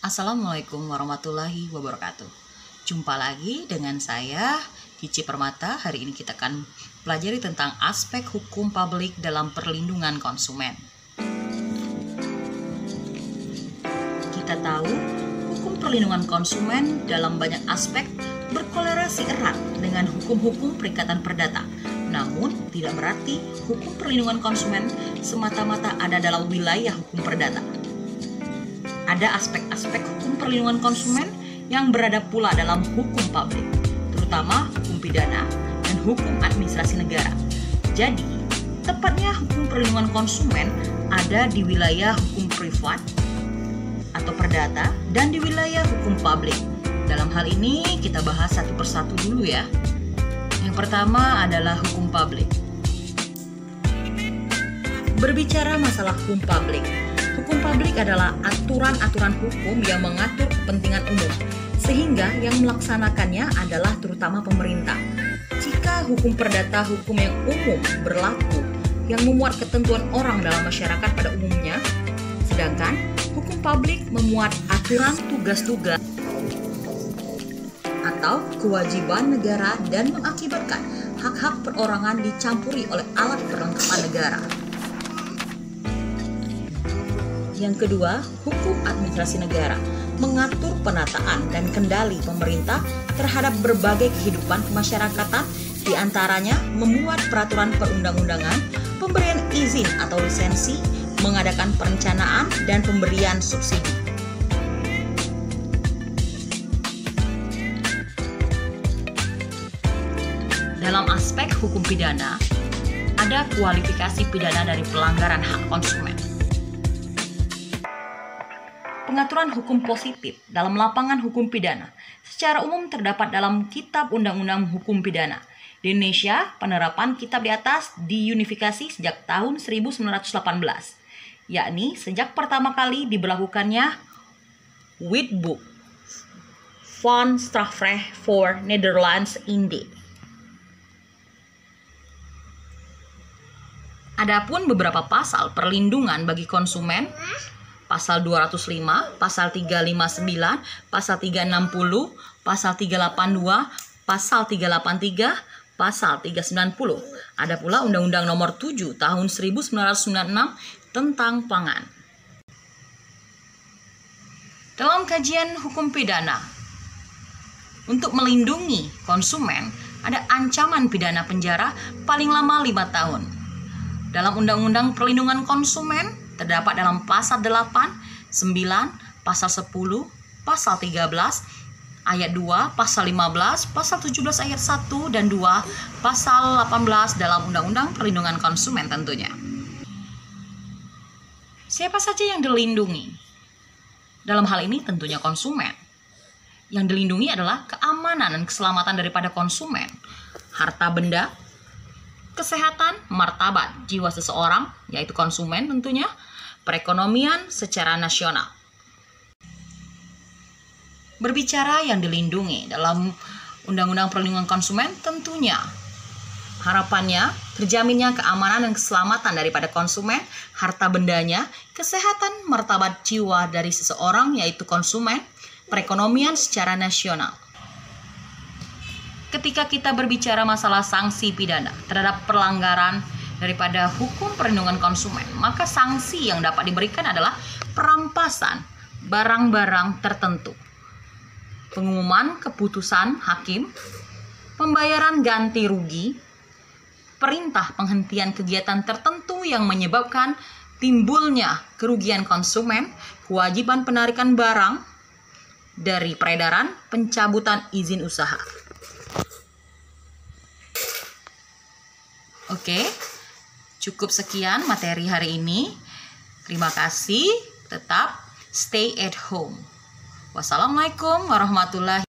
Assalamualaikum warahmatullahi wabarakatuh. Jumpa lagi dengan saya, Cici Permata. Hari ini kita akan pelajari tentang aspek hukum publik dalam perlindungan konsumen. Kita tahu, hukum perlindungan konsumen dalam banyak aspek berkolerasi erat dengan hukum-hukum Perikatan Perdata. Namun, tidak berarti hukum perlindungan konsumen semata-mata ada dalam wilayah hukum perdata. Ada aspek-aspek hukum perlindungan konsumen yang berada pula dalam hukum publik, terutama hukum pidana dan hukum administrasi negara. Jadi, tepatnya hukum perlindungan konsumen ada di wilayah hukum privat atau perdata dan di wilayah hukum publik. Dalam hal ini, kita bahas satu persatu dulu ya. Yang pertama adalah hukum publik. Berbicara masalah hukum publik, hukum publik adalah aturan-aturan hukum yang mengatur kepentingan umum, sehingga yang melaksanakannya adalah terutama pemerintah. Jika hukum perdata hukum yang umum berlaku, yang memuat ketentuan orang dalam masyarakat pada umumnya, sedangkan hukum publik memuat aturan tugas-tugas atau kewajiban negara dan mengakibatkan hak-hak perorangan dicampuri oleh alat perlengkapan negara. Yang kedua, hukum administrasi negara mengatur penataan dan kendali pemerintah terhadap berbagai kehidupan kemasyarakatan, diantaranya memuat peraturan perundang-undangan, pemberian izin atau lisensi, mengadakan perencanaan, dan pemberian subsidi. Dalam aspek hukum pidana, ada kualifikasi pidana dari pelanggaran hak konsumen. Pengaturan hukum positif dalam lapangan hukum pidana secara umum terdapat dalam Kitab Undang-Undang Hukum Pidana. Di Indonesia, penerapan kitab di atas diunifikasi sejak tahun 1918, yakni sejak pertama kali diberlakukannya Wetboek van Strafrecht voor Nederlands Indië. Adapun beberapa pasal perlindungan bagi konsumen, Pasal 205, Pasal 359, Pasal 360, Pasal 382, Pasal 383, Pasal 390. Ada pula Undang-Undang Nomor 7 Tahun 1996 tentang pangan. Dalam kajian hukum pidana, untuk melindungi konsumen, ada ancaman pidana penjara paling lama 5 tahun. Dalam Undang-Undang Perlindungan Konsumen, terdapat dalam pasal 8, 9, pasal 10, pasal 13, ayat 2, pasal 15, pasal 17 ayat 1 dan 2, pasal 18 dalam Undang-Undang Perlindungan Konsumen tentunya. Siapa saja yang dilindungi? Dalam hal ini tentunya konsumen. Yang dilindungi adalah keamanan dan keselamatan daripada konsumen, harta benda, kesehatan, martabat, jiwa seseorang, yaitu konsumen tentunya, perekonomian secara nasional. Berbicara yang dilindungi dalam Undang-Undang Perlindungan Konsumen, tentunya harapannya terjaminnya keamanan dan keselamatan daripada konsumen, harta bendanya, kesehatan, martabat jiwa dari seseorang, yaitu konsumen, perekonomian secara nasional. Ketika kita berbicara masalah sanksi pidana terhadap pelanggaran daripada hukum perlindungan konsumen, maka sanksi yang dapat diberikan adalah perampasan barang-barang tertentu, pengumuman keputusan hakim, pembayaran ganti rugi, perintah penghentian kegiatan tertentu yang menyebabkan timbulnya kerugian konsumen, kewajiban penarikan barang dari peredaran, pencabutan izin usaha. Oke, cukup sekian materi hari ini. Terima kasih, tetap stay at home. Wassalamualaikum warahmatullahi wabarakatuh.